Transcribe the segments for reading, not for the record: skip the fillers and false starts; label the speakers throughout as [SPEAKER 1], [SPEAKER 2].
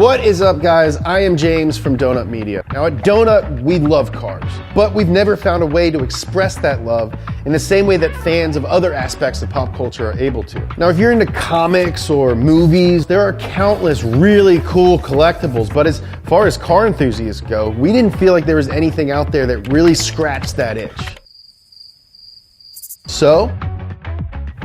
[SPEAKER 1] What is up, guys? I am James from Donut Media. Now at Donut, we love cars, but we've never found a way to express that love in the same way that fans of other aspects of pop culture are able to. Now, if you're into comics or movies, there are countless really cool collectibles, but as far as car enthusiasts go, we didn't feel like there was anything out there that really scratched that itch. So,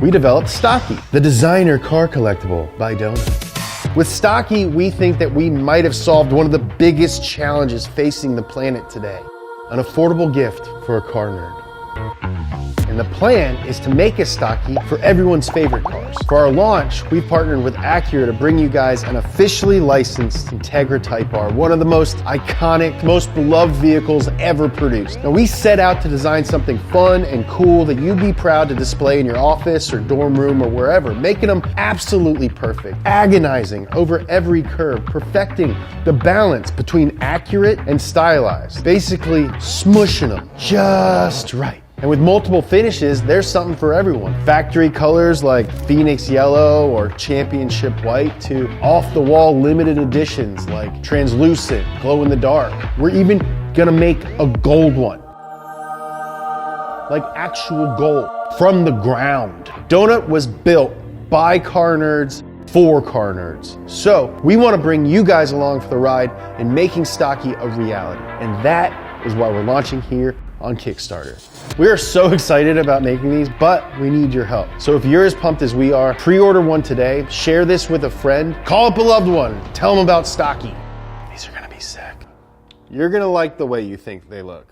[SPEAKER 1] we developed Stocky, the designer car collectible by Donut. With Stocky, we think that we might have solved one of the biggest challenges facing the planet today, an affordable gift for a car nerd. And the plan is to make a Stocky for everyone's favorite cars. For our launch, we've partnered with Acura to bring you guys an officially licensed Integra Type R, one of the most iconic, most beloved vehicles ever produced. Now, we set out to design something fun and cool that you'd be proud to display in your office or dorm room or wherever, making them absolutely perfect, agonizing over every curve, perfecting the balance between accurate and stylized, basically smushing them just right. And with multiple finishes, there's something for everyone. Factory colors like Phoenix Yellow or Championship White to off-the-wall limited editions like Translucent, Glow in the Dark. We're even gonna make a gold one. Like actual gold from the ground. Donut was built by car nerds for car nerds. So we wanna bring you guys along for the ride in making Stocky a reality. And that is why we're launching here on Kickstarter. We are so excited about making these, but we need your help. So if you're as pumped as we are, pre-order one today, share this with a friend, call up a loved one, tell them about Stocky. These are gonna be sick. You're gonna like the way you think they look.